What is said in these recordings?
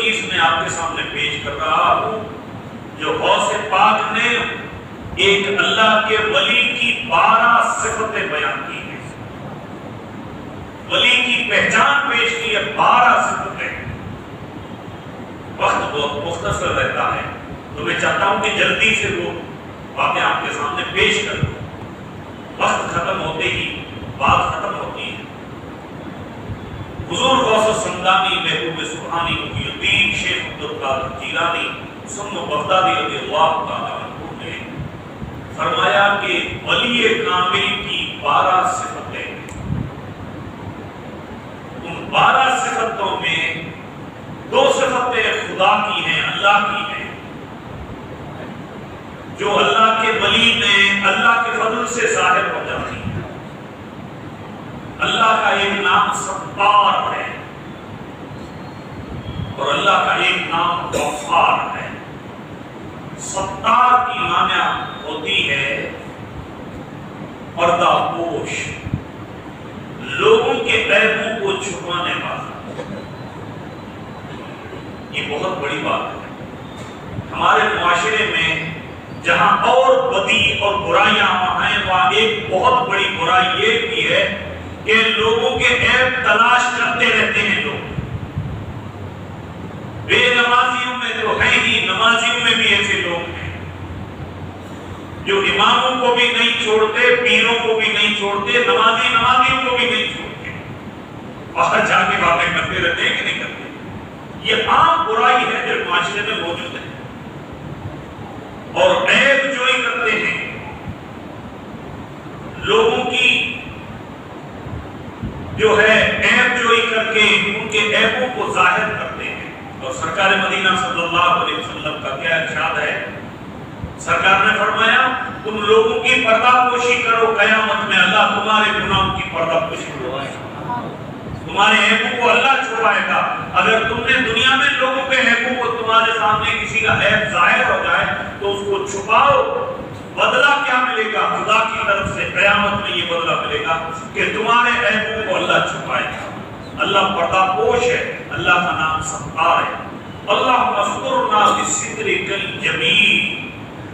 چیز میں آپ کے سامنے پیش کر رہا ہوں جو غوث پاک نے ایک اللہ کے ولی کی 12 صفتیں بیان کی ہیں، ولی کی پہچان پیش کی ہے 12 صفتیں۔ وقت بہت مختصر رہتا ہے تو میں چاہتا ہوں کہ جلدی سے وہ باتیں آپ کے سامنے پیش کر دوں، وقت ختم ہوتے ہی بات ختم ہوتی ہے۔ حضور غوث السمدانی محبوب سبحانی محی الدین شیخ عبدالقادر جیلانی ثم بغدادی رضی اللہ تعالیٰ عنہ نے فرمایا کہ ولی کامل کی 12 صفتیں، ان 12 صفتوں میں 2 صفتیں خدا کی ہیں، اللہ کی ہیں، جو اللہ کے ولی میں اللہ کے فضل سے ظاہر ہو جاتی ہیں۔ اللہ کا ایک نام ستار ہے اور اللہ کا ایک نام غفار ہے۔ ستار کی معنی ہوتی ہے پردہ پوش، لوگوں کے عیبوں کو چھپانے والا۔ یہ بہت بڑی بات ہے۔ ہمارے معاشرے میں جہاں اور بدی اور برائیاں ہیں وہاں ایک بہت بڑی برائی یہ بھی ہے کہ لوگوں کے عیب تلاش کرتے رہتے ہیں لوگ۔ بے نمازیوں میں تو ہے ہی، نمازیوں میں بھی ایسے لوگ ہیں جو اماموں کو بھی نہیں چھوڑتے، پیروں کو بھی نہیں چھوڑتے، نمازیوں کو بھی نہیں چھوڑتے، وہاں جا کے باتیں کرتے رہتے ہیں کہ نہیں کرتے۔ یہ عام برائی ہے جو معاشرے میں موجود ہے، اور عیب جوئی کرتے ہیں، لوگوں کی جو ہے عیب جوئی کر کے ان کے عیبوں کو ظاہر کرتے ہیں۔ اور سرکار مدینہ صلی اللہ علیہ وسلم کا کیا ارشاد ہے؟ سرکار نے فرمایا تم لوگوں کی پردہ پوشی کرو، قیامت میں اللہ تمہارے گناہوں کی پردہ پوشی کروائے گا، تمہارے عیبوں کو اللہ چھپائے گا۔ اگر تم نے دنیا میں لوگوں کے عیبوں کو، تمہارے سامنے کسی کا عیب ظاہر ہو جائے تو اس کو چھپاؤ، بدلہ کیا ملے گا؟ خدا کی طرف سے قیامت میں یہ بدلہ ملے گا کہ تمہارے عیبوں کو اللہ چھپائے گا۔ اللہ پردہ پوش ہے، اللہ کا نام ستار ہے۔ اللہم استرنا بسترک الجمیل،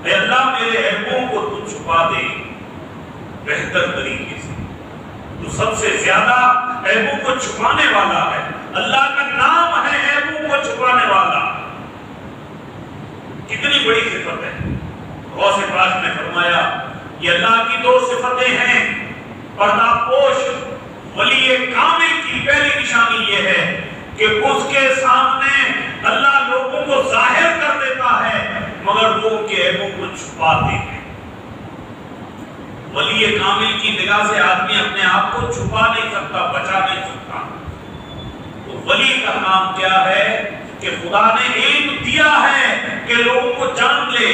اے اللہ میرے عیبوں کو تو چھپا دے بہتر طریقے سے، تو سب سے زیادہ عیبوں کو چھپانے والا ہے۔ اللہ کا نام ہے عیبوں کو چھپانے والا۔ کتنی بڑی صفت ہے۔ غوث پاک نے فرمایا یہ اللہ کی 2 صفتیں ہیں، پردہ پوش۔ ولی کامل کی پہلی نشانی یہ ہے کہ اس کے سامنے اللہ لوگوں کو ظاہر کر دیتا ہے مگر وہ ان کے عیبوں کو چھپاتے ہیں۔ ولی کامل کی نگاہ سے آدمی اپنے آپ کو چھپا نہیں سکتا، بچا نہیں سکتا۔ تو ولی کا نام کیا ہے کہ خدا نے علم دیا ہے کہ لوگوں کو جان لے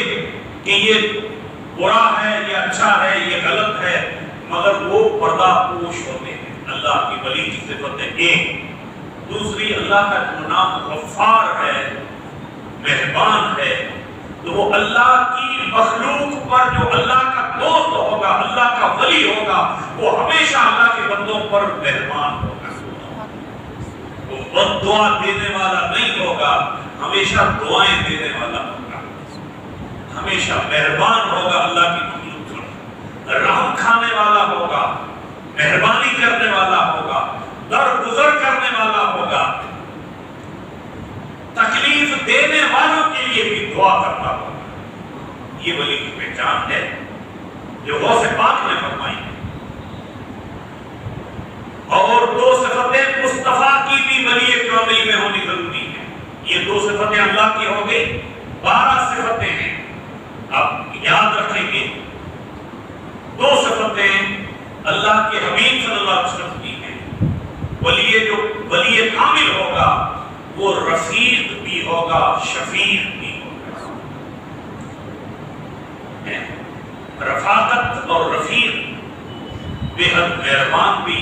کہ یہ برا ہے، یہ اچھا ہے، یہ غلط ہے، مگر وہ پردہ پوش ہوتے ہیں۔ اللہ کی ولی کی صفتیں ایک۔ دوسری، اللہ کا نام غفار ہے، مہربان ہے، تو وہ اللہ کی مخلوق پر جو اللہ کا دوست ہوگا، اللہ کا ولی ہوگا، وہ ہمیشہ اللہ کے بندوں پر مہربان ہوگا۔ وہ بد دعا دینے والا نہیں ہوگا، ہمیشہ دعائیں دینے والا ہوگا، ہمیشہ مہربان ہوگا، اللہ کی مخلوق پر رحم کھانے والا ہوگا، مہربانی کرنے والا ہوگا، درگزر کرنے والا ہوگا، تکلیف دینے والوں کے لیے بھی دعا کرتا ہوگا۔ یہ ولی کی پہچان ہے جو غوث پاک نے فرمائی ہے۔ اور 2 صفتیں مصطفیٰ کی بھی ولی کامل میں ہونی ضروری ہے۔ یہ 2 صفتیں اللہ کی ہو گئی، 12 صفتیں ہیں، آپ یاد رکھیں گے۔ 2 صفتیں اللہ کے حبیب صلی اللہ علیہ وسلم کی ہیں۔ ولی کامل ہوگا وہ رفیق بھی ہوگا، شفیق بھی ہوگا۔ رفاقت اور رفیق، بے حد مہربان بھی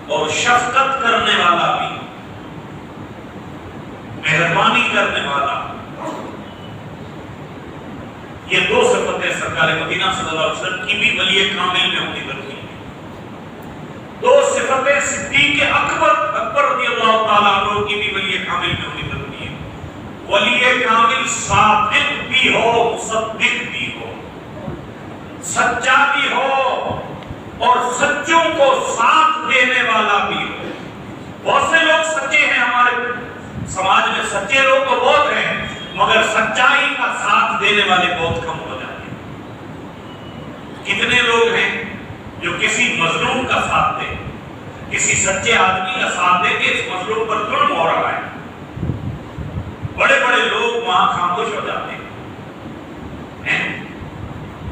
اور شفقت کرنے والا بھی، مہربانی کرنے والا۔ یہ 2 صفتیں سرکار مدینہ صلی اللہ علیہ وسلم کی بھی ولی کامل میں ہونی ضروری ہے۔ 2 صفتیں صدیق اکبر رضی اللہ تعالیٰ عنہ کی بھی ولی کامل میں ہونی ضروری ہے۔ کامل صادق بھی ہو، مصدق بھی ہو، سچا بھی ہو اور سچوں کو ساتھ دینے والا بھی ہو۔ بہت سے لوگ سچے ہیں، ہمارے سماج میں سچے لوگ تو بہت ہیں، مگر سچائی کا ساتھ دینے والے بہت کم ہو جاتے ہیں۔ کتنے لوگ ہیں جو کسی مظلوم کا ساتھ دیں، کسی سچے آدمی کا ساتھ دیں کہ اس مظلوم پر ظلم ہو رہا ہے، بڑے بڑے لوگ وہاں خاموش ہو جاتے ہیں،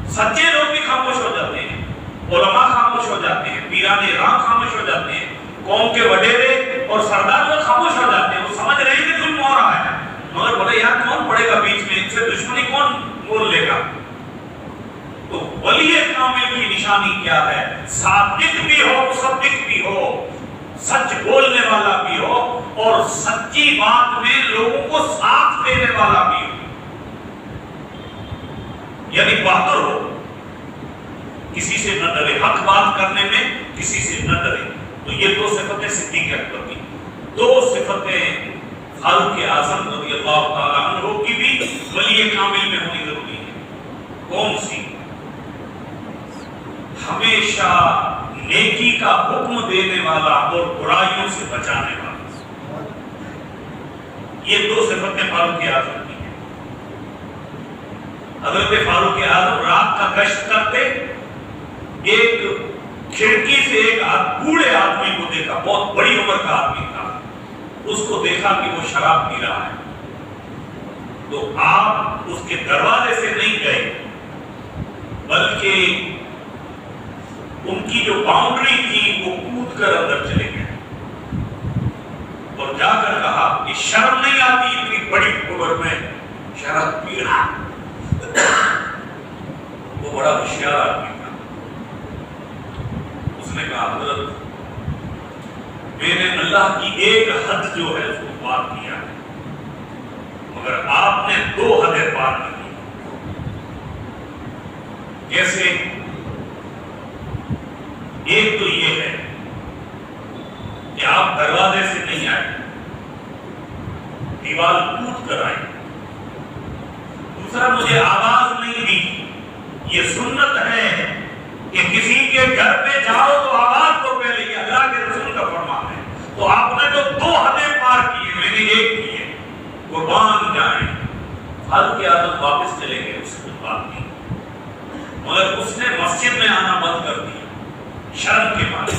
سچے لوگ بھی خاموش ہو جاتے ہیں، علماء خاموش ہو جاتے ہیں، پیران راہ خاموش ہو جاتے ہیں، قوم کے وڈیرے اور سردار لوگ خاموش ہو جاتے ہیں۔ وہ سمجھ رہے ہیں کہ ظلم ہو رہا ہے، مگر بولے یار کون پڑے گا بیچ میں، ان سے دشمنی کون مول لے گا؟ تو ولی کامل کی نشانی کیا ہے؟ صادق بھی ہو، مصدق بھی ہو، سچ بولنے والا بھی ہو اور سچی بات میں لوگوں کو ساتھ دینے والا بھی ہو، یعنی بہتر ہو، کسی سے نہ ڈرے، حق بات کرنے میں کسی سے نہ ڈرے۔ تو یہ دو صفتیں صدیق اکبر کی، دو صفتیں فاروق اعظم رضی اللہ تعالیٰ عنہ کی بھی ولی کامل میں ہونی ضروری ہے۔ کون سی؟ ہمیشہ نیکی کا حکم دینے والا اور برائیوں سے بچانے والا۔ یہ دو صفتیں فاروق اعظم کی ہیں۔ حضرت فاروق اعظم رات کا گشت کرتے، ایک کھڑکی سے ایک بوڑھے آدمی کو دیکھا، بہت بڑی عمر کا آدمی تھا، اس کو دیکھا کہ وہ شراب پی رہا ہے، تو آپ اس کے دروازے سے نہیں گئے بلکہ ان کی جو باؤنڈری تھی وہ کود کر اندر چلے گئے اور جا کر کہا کہ شرم نہیں آتی اتنی بڑی عمر میں شراب پی رہا۔ وہ بڑا ہوشیار آدمی تھا، اس نے کہا حضرت میں نے اللہ کی ایک حد جو ہے اس کو پار کیا ہے، مگر آپ نے دو حدیں پار کی۔ کیسے؟ ایک تو یہ ہے کہ آپ دروازے سے نہیں آئے، دیوار کود کر آئے۔ دوسرا، مجھے آواز نہیں دی۔ یہ سنت ہے کہ کسی کے گھر پہ جاؤ تو آواز تو پہلے، یہ اللہ کے رسول کا فرمان ہے۔ تو آپ نے جو دو حدیں پار کی ہیں، میں نے ایک کی ہے، قربان جائیں۔ فاروق اعظم واپس چلے گئے، اس کو بات کی، مگر اس نے مسجد میں آنا بند کر دیا شرم کے مارے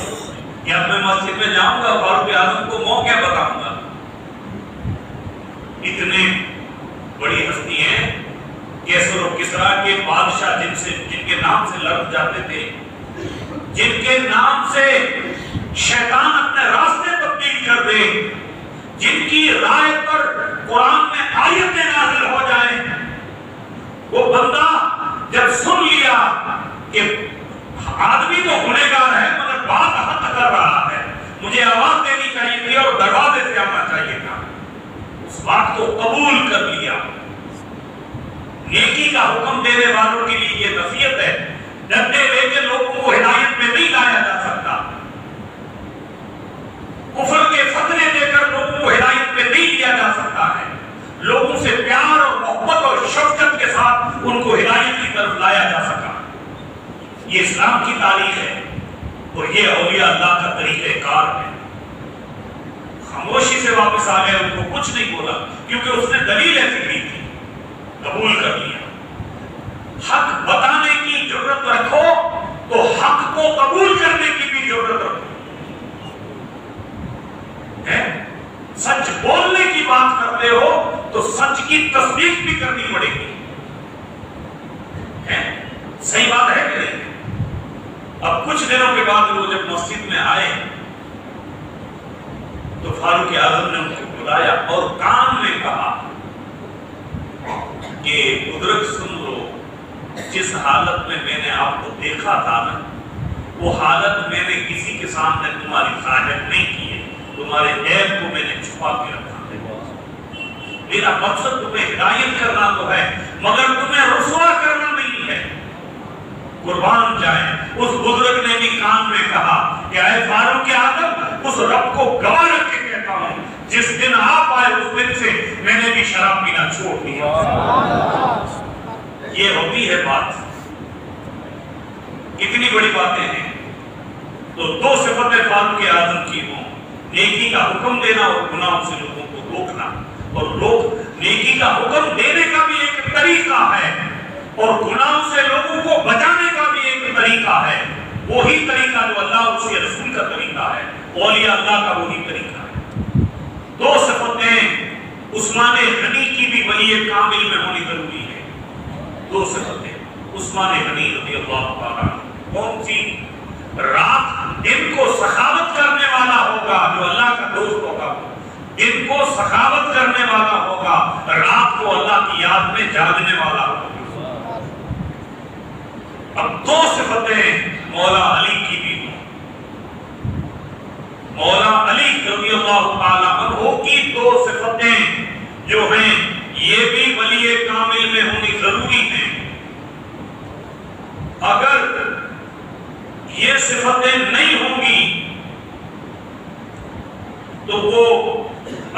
کہ اب میں مسجد میں جاؤں گا فاروق اعظم کو مو کیا بتاؤں گا۔ اتنے بڑی ہستی ہیں، کیسر و کسرا کے بادشاہ جن کے نام سے لڑ جاتے تھے، جن کے نام سے شیطان اپنے راستے تبدیل کر دے، جن کی رائے پر قرآن میں آیتیں نازل ہو جائیں، وہ بندہ جب سن لیا کہ آدمی تو گنہگار ہے مگر بات حق کر رہا ہے، مجھے آواز دینی چاہیے تھی اور دروازے سے آنا چاہیے تھا، اس بات کو قبول کر لیا۔ نیکی کا حکم دینے والوں کے لیے یہ نصیحت ہے، ڈنڈے لے کے لوگوں کو ہدایت میں نہیں لایا جا سکتا، کفر کے فتنے دے کر لوگوں کو ہدایت میں نہیں لیا جا سکتا ہے، لوگوں سے پیار اور محبت اور شفقت کے ساتھ ان کو ہدایت کی طرف لایا جا سکتا۔ یہ اسلام کی تاریخ ہے اور یہ اولیاء اللہ کا طریقہ کار ہے۔ خاموشی سے واپس آ گئے، ان کو کچھ نہیں بولا کیونکہ اس نے دلیل ایسی دی تھی، قبول کر لیا۔ حق بتانے کی ضرورت رکھو تو حق کو قبول کرنے کی بھی ضرورت رکھو، سچ بولنے کی بات کرتے ہو تو سچ کی تصدیق بھی کرنی پڑے گی، صحیح بات ہے کہ نہیں؟ اب کچھ دنوں کے بعد وہ جب مسجد میں آئے تو فاروق اعظم نے ان کو بلایا اور کان میں کہا کہ بزرگ سن لو، جس حالت میں میں نے آپ کو دیکھا تھا نا، وہ حالت میں نے کسی کے سامنے تمہاری ظاہر نہیں کی ہے، تمہارے عیب کو میں نے چھپا کے رکھا ہے۔ میرا مقصد تمہیں ہدایت کرنا تو ہے مگر تمہیں رسوا کرنا نہیں ہے۔ قربان جائیں، اس بزرگ نے بھی کان میں کہا کہ اے فاروق اعظم، اس رب کو گواہ رکھ کے کہتا ہوں، جس دن آپ آئے اس دن سے میں نے بھی شراب پینا چھوڑ دیا. یہ ہوتی ہے بات. کتنی بڑی باتیں ہیں. تو دو صفتیں فاروق اعظم کی ہوں، نیکی کا حکم دینا اور گناہوں سے لوگوں کو روکنا. اور لوگ نیکی کا حکم دینے کا بھی ایک طریقہ ہے اور گناہوں سے لوگوں کو بچانے کا بھی ایک طریقہ ہے. وہی طریقہ جو اللہ اور اس کے رسول کا طریقہ ہے، اولیاء اللہ کا وہی طریقہ ہے. دو صفتیں عثمان غنی کی بھی ولی کامل میں ہونی ضروری ہے. دو صفتیں عثمان غنی رضی اللہ تعالیٰ. کون سی؟ رات دن کو سخاوت کرنے والا ہوگا جو اللہ کا دوست ہوگا، دن کو سخاوت کرنے والا ہوگا، رات کو اللہ کی یاد میں جاگنے والا ہوگا. اب دو صفتیں مولا علی کی بھی ہوں. مولا علی رضی اللہ تعالیٰ عنہ کی دو صفتیں جو ہیں یہ بھی ولی کامل میں ہونی ضروری ہیں. اگر یہ صفتیں نہیں ہوں گی تو وہ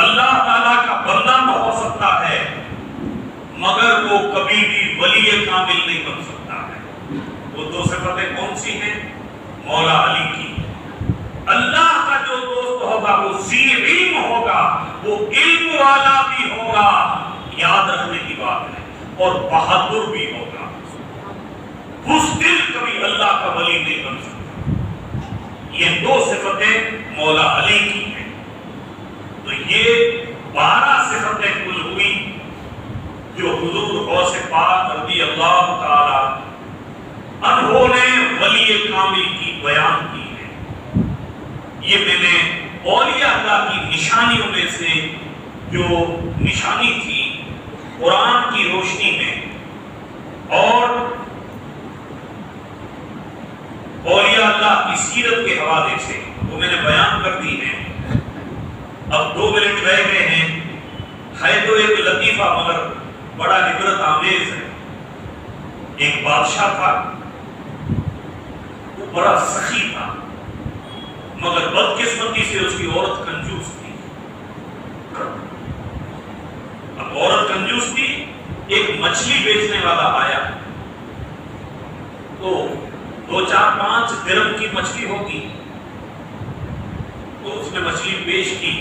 اللہ تعالیٰ کا بندہ تو ہو سکتا ہے مگر وہ کبھی بھی ولی کامل نہیں بن سکتا ہے. وہ دو صفتیں کون سی ہیں؟ مولا علی کی. اللہ کا جو دوست ہوگا وہ ذی علم ہوگا، وہ علم والا بھی ہوگا، یاد رکھنے کی بات ہے، اور بہادر بھی ہوگا. بزدل کبھی اللہ کا ولی نہیں بن سکتا. یہ دو صفتیں مولا علی کی ہیں. تو یہ 12 صفتیں کل ہوئی جو حضور غوث پاک رضی اللہ تعالی عنہ نے ولی کامل کی بیان کی ہے. یہ میں نے اولیاء اللہ کی نشانیوں میں سے جو نشانی تھی قرآن کی روشنی میں اور اولیاء اللہ کی سیرت کے حوالے سے وہ میں نے بیان کر دی ہے. اب 2 منٹ رہ گئے ہیں. ہے تو ایک لطیفہ مگر بڑا عبرت آمیز ہے. ایک بادشاہ تھا، وہ بڑا سخی تھا مگر بدقسمتی سے اس کی عورت کنجوس تھی. اب عورت کنجوس تھی. ایک مچھلی بیچنے والا آیا تو 2 4 5 درہم کی مچھلی ہوگی تو اس نے مچھلی بیچ کی.